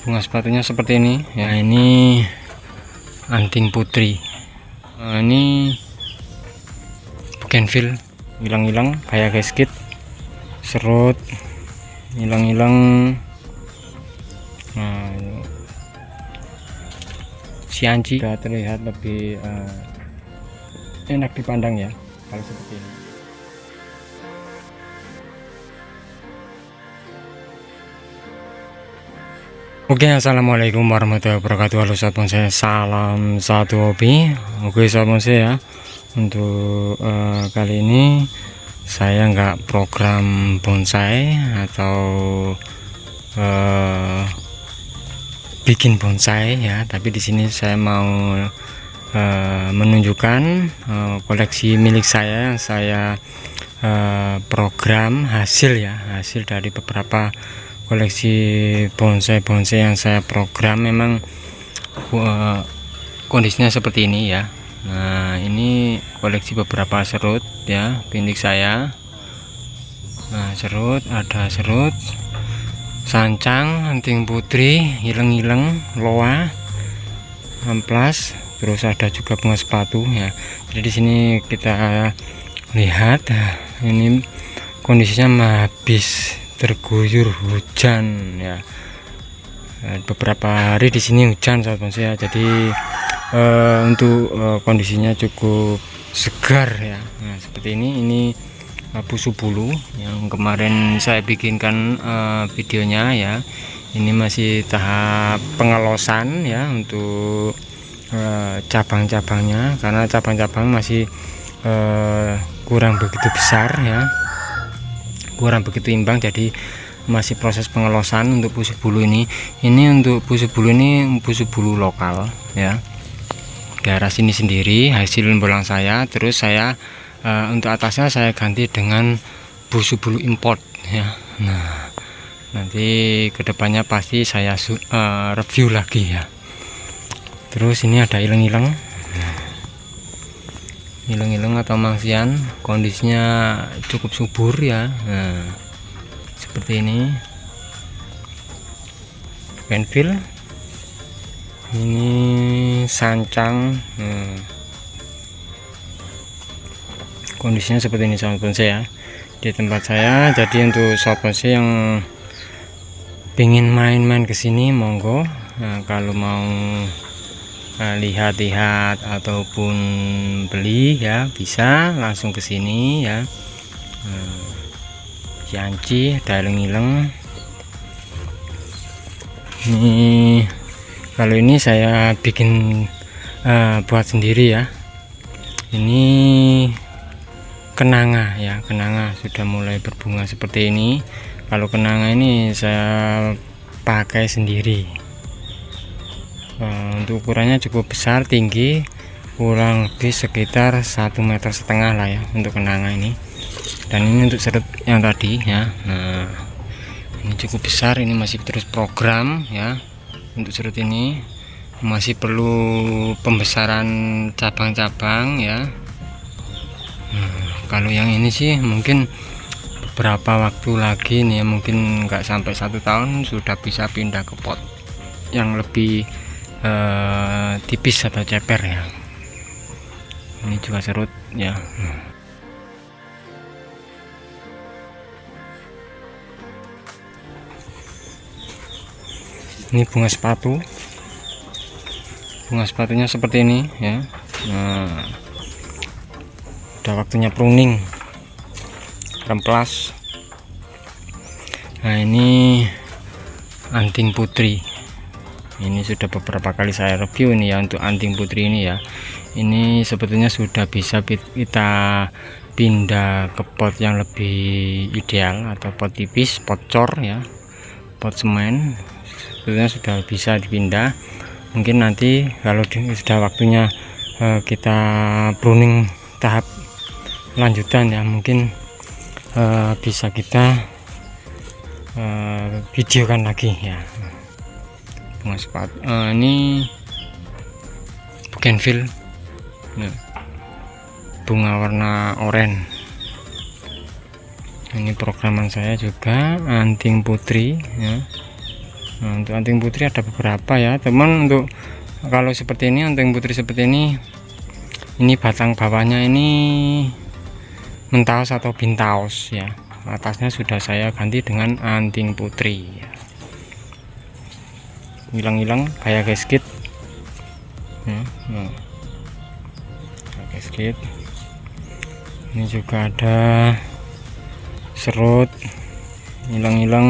Bunga sepatunya seperti ini ya. Ini anting putri. Ini bougainville hilang-hilang kayak gasket, serut hilang-hilang. Nah, sianci sudah terlihat lebih enak dipandang ya kalau seperti ini. Oke, assalamualaikum warahmatullahi wabarakatuh. Halo sahabat bonsai, salam satu hobi. Oke sahabat bonsai ya, untuk kali ini saya nggak program bonsai atau bikin bonsai ya, tapi di sini saya mau menunjukkan koleksi milik saya yang saya program hasil dari beberapa koleksi bonsai yang saya program. Memang kondisinya seperti ini ya. Nah, ini koleksi beberapa serut ya milik saya. Nah, ada serut, sancang, anting putri, hilang-hilang, loa, amplas, terus ada juga bunga sepatu ya. Jadi di sini kita lihat ini kondisinya habis terguyur hujan ya. Beberapa hari di sini hujan sahabat bonsai ya. Jadi untuk kondisinya cukup segar ya. Nah, seperti ini busu bulu yang kemarin saya bikinkan videonya ya. Ini masih tahap pengelosan ya untuk cabang-cabangnya, karena cabang-cabang masih kurang begitu besar ya, kurang begitu imbang, jadi masih proses pengelosan untuk busu bulu ini. Untuk busu bulu ini busu bulu lokal ya, daerah sini sendiri hasil bolang saya. Terus saya untuk atasnya saya ganti dengan busu bulu import ya. Nah, nanti kedepannya pasti saya review lagi ya. Terus ini ada ilang-ilang atau mangsian, kondisinya cukup subur ya. Nah, seperti ini bougainville, ini sancang. Kondisinya seperti ini sahabat bonsai ya di tempat saya. Jadi untuk sahabat bonsai yang pengen main-main kesini, monggo. Nah, kalau mau lihat-lihat ataupun beli ya, bisa langsung ke sini ya. Cianci, dalang-ilang. Ini kalau ini saya bikin buat sendiri ya. Ini kenanga ya, kenanga sudah mulai berbunga seperti ini. Kalau kenanga ini saya pakai sendiri. Untuk ukurannya cukup besar, tinggi kurang lebih sekitar 1,5 meter lah ya untuk kenanga ini. Dan ini untuk serut yang tadi ya. Nah, ini cukup besar, ini masih terus program ya. Untuk serut ini masih perlu pembesaran cabang-cabang ya. Kalau yang ini sih mungkin beberapa waktu lagi nih ya, mungkin nggak sampai 1 tahun sudah bisa pindah ke pot yang lebih tipis atau ceper ya. Ini juga serut ya. Ini bunga sepatu, bunga sepatunya seperti ini ya. Nah, udah waktunya pruning, remplas. Nah, ini anting putri. Ini sudah beberapa kali saya review ini ya untuk anting putri ini ya. Ini sebetulnya sudah bisa kita pindah ke pot yang lebih ideal, atau pot tipis, pot cor ya, pot semen. Sebetulnya sudah bisa dipindah. Mungkin nanti kalau sudah waktunya kita pruning tahap lanjutan ya, mungkin bisa kita videokan lagi ya. Bunga sepatu ini bougainville ya, bunga warna oranye. Ini programan saya juga anting putri ya. Nah, untuk anting putri ada beberapa ya teman. Untuk kalau seperti ini, anting putri seperti ini batang bawahnya ini mentaos atau bintaos ya. Atasnya sudah saya ganti dengan anting putri ya. Hilang-hilang kayak gasket ya. Nah, gasket. Ini juga ada serut, hilang-hilang.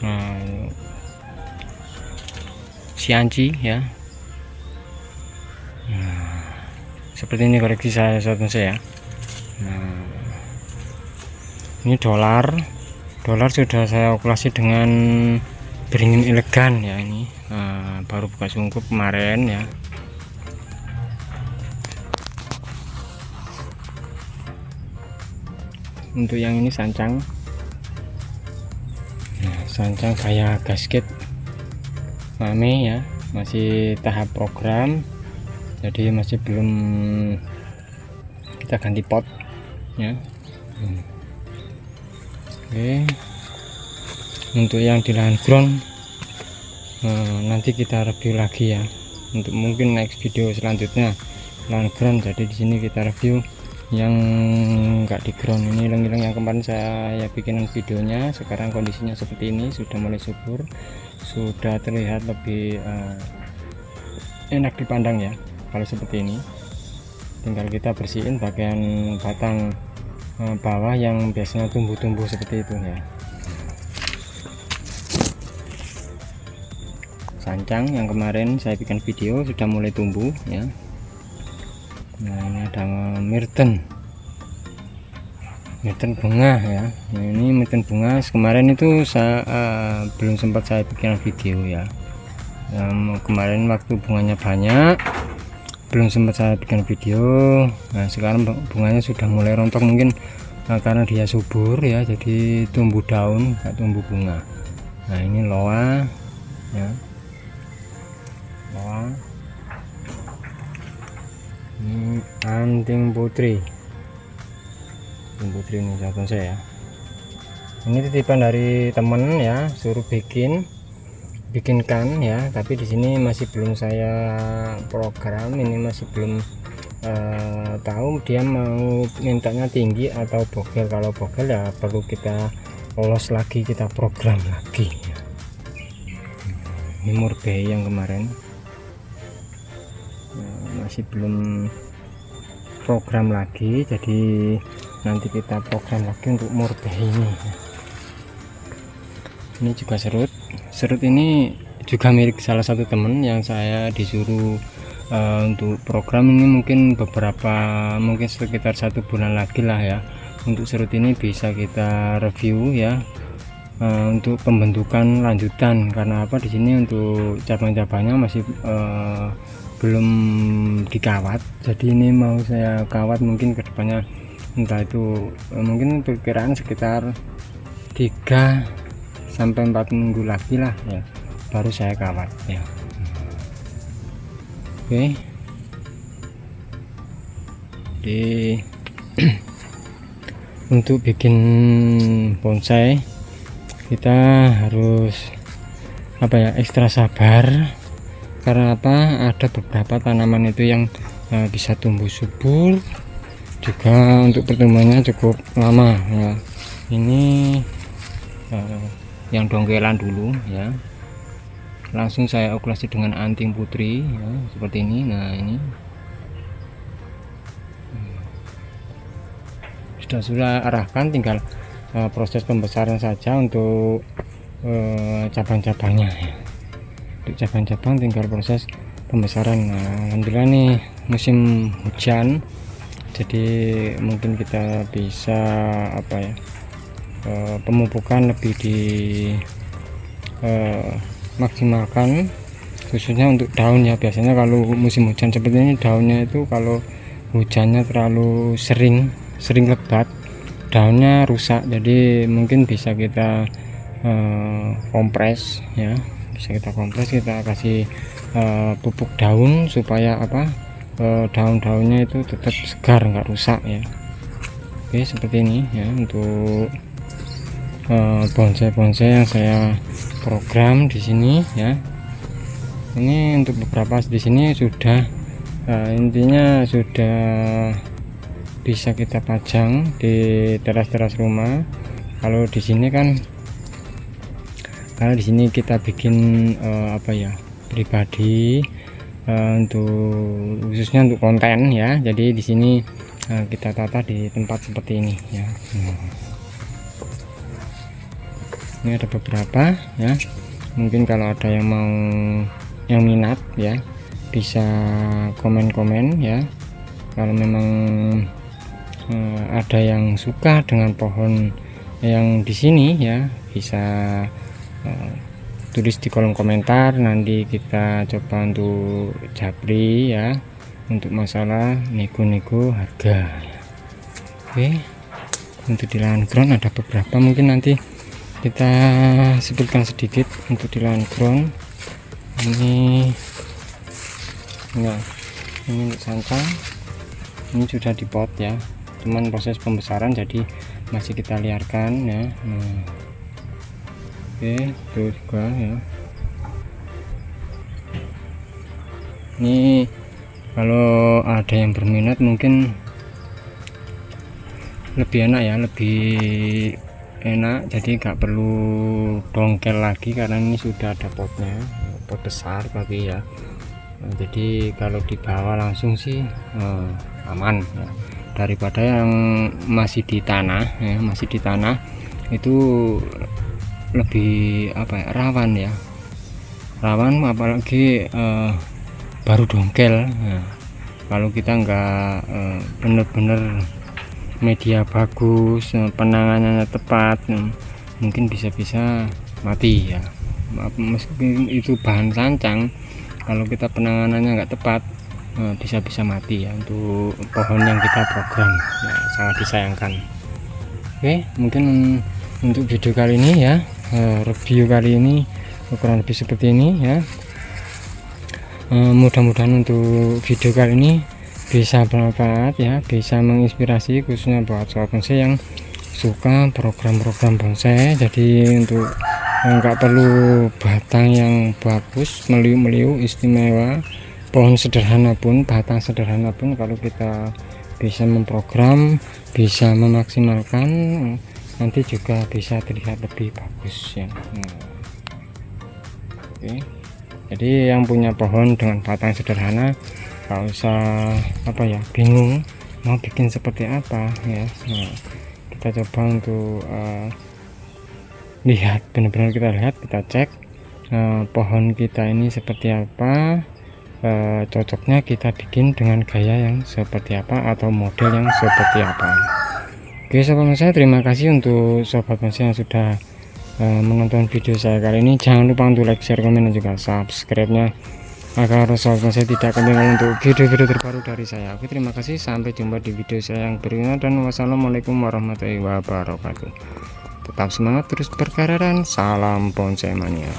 Nah, sianci ya. Nah, seperti ini koleksi saya ya. Nah, ini dolar sudah saya operasi dengan beringin elegan ya. Ini baru buka sungkup kemarin ya. Untuk yang ini sancang, nah, sancang kayak gasket mame ya, masih tahap program, jadi masih belum kita ganti pot ya. Oke, untuk yang di lahan ground nanti kita review lagi ya, untuk mungkin next video selanjutnya lahan ground. Jadi di sini kita review yang enggak di ground. Ini hilang-hilang yang kemarin saya bikin videonya. Sekarang kondisinya seperti ini, sudah mulai subur, sudah terlihat lebih enak dipandang ya. Kalau seperti ini tinggal kita bersihin bagian batang bawah yang biasanya tumbuh-tumbuh seperti itu ya. Sancang yang kemarin saya bikin video sudah mulai tumbuh ya. Nah, ini ada mirten bunga ya. Nah, ini mirten bunga kemarin itu saya belum sempat saya bikin video ya. Kemarin waktu bunganya banyak belum sempat saya bikin video. Nah, sekarang bunganya sudah mulai rontok, mungkin karena dia subur ya, jadi tumbuh daun nggak tumbuh bunga. Nah, ini loa ya, loa. Ini anting putri ini sahabat saya. Ini titipan dari temen ya, suruh bikinkan ya, tapi di sini masih belum saya program. Ini masih belum tahu dia mau mintanya tinggi atau bogel. Kalau bogel ya perlu kita lolos lagi, kita program lagi ya. Ini murbei yang kemarin masih belum program lagi, jadi nanti kita program lagi untuk murbei ini. Ini juga serut ini juga milik salah satu temen yang saya disuruh untuk program ini. Mungkin sekitar 1 bulan lagi lah ya, untuk serut ini bisa kita review ya, untuk pembentukan lanjutan. Karena apa, di sini untuk cabang-cabangnya masih belum dikawat, jadi ini mau saya kawat mungkin kedepannya, entah itu mungkin perkiraan sekitar 3 sampai 4 minggu lagi lah ya, baru saya kawat ya. Oke, jadi untuk bikin bonsai kita harus ekstra sabar. Karena apa, ada beberapa tanaman itu yang bisa tumbuh subur, juga untuk pertumbuhannya cukup lama ya. Ini yang dongkelan dulu ya, langsung saya okulasi dengan anting putri ya, seperti ini. Nah, ini sudah arahkan, tinggal proses pembesaran saja untuk cabang-cabangnya ya. Untuk cabang-cabang tinggal proses pembesaran. Nah, alhamdulillah nih musim hujan, jadi mungkin kita bisa pemupukan lebih di maksimalkan, khususnya untuk daun ya. Biasanya kalau musim hujan seperti ini, daunnya itu kalau hujannya terlalu sering lebat, daunnya rusak. Jadi mungkin bisa kita kompres ya, kita kasih pupuk daun supaya daun-daunnya itu tetap segar, nggak rusak ya. Oke, seperti ini ya untuk bonsai-bonsai yang saya program di sini ya. Ini untuk beberapa di sini sudah intinya sudah bisa kita pajang di teras-teras rumah. Kalau di sini kan kita bikin apa ya, pribadi, untuk khususnya untuk konten ya. Jadi di sini kita tata di tempat seperti ini ya. Ini ada beberapa ya, mungkin kalau ada yang mau, yang minat ya, bisa komen-komen ya. Kalau memang ada yang suka dengan pohon yang di sini ya, bisa tulis di kolom komentar, nanti kita coba untuk japri ya, untuk masalah nego-nego harga. Oke, untuk di lahan ground ada beberapa, mungkin nanti kita sebutkan sedikit. Untuk di lahan ground ini enggak, ini untuk sancang, ini sudah di pot ya, cuman proses pembesaran jadi masih kita liarkan ya. Oke, itu juga ya. Ini kalau ada yang berminat mungkin lebih enak ya, lebih enak, jadi nggak perlu dongkel lagi karena ini sudah ada potnya, pot besar tapi ya. Jadi kalau dibawa langsung sih aman ya, daripada yang masih di tanah ya, masih di tanah itu lebih apa ya, rawan apalagi baru dongkel. Nah, kalau kita nggak bener-bener media bagus, penanganannya tepat, mungkin bisa-bisa mati ya. Meskipun itu bahan sancang, kalau kita penanganannya nggak tepat bisa-bisa mati ya, untuk pohon yang kita program ya, sangat disayangkan. Oke, mungkin untuk video kali ini ya, review kali ini kurang lebih seperti ini ya. Mudah-mudahan untuk video kali ini bisa bermanfaat ya, bisa menginspirasi khususnya buat sobat bonsai yang suka program-program bonsai. Jadi untuk nggak perlu batang yang bagus, meliuk-meliuk, istimewa, pohon sederhana pun, batang sederhana pun, kalau kita bisa memprogram, bisa memaksimalkan, nanti juga bisa terlihat lebih bagus ya. Oke, jadi yang punya pohon dengan batang sederhana nggak usah apa ya, bingung mau bikin seperti apa ya. Kita coba untuk lihat, benar-benar kita lihat, kita cek pohon kita ini seperti apa, cocoknya kita bikin dengan gaya yang seperti apa atau model yang seperti apa. Oke sobat bonsai, terima kasih untuk sobat bonsai yang sudah menonton video saya kali ini. Jangan lupa untuk like, share, komen, dan juga subscribe nya agar sobat bonsai tidak ketinggalan untuk video-video terbaru dari saya. Oke, terima kasih, sampai jumpa di video saya yang berikutnya, dan wassalamualaikum warahmatullahi wabarakatuh. Tetap semangat, terus berkarya, dan salam bonsai mania.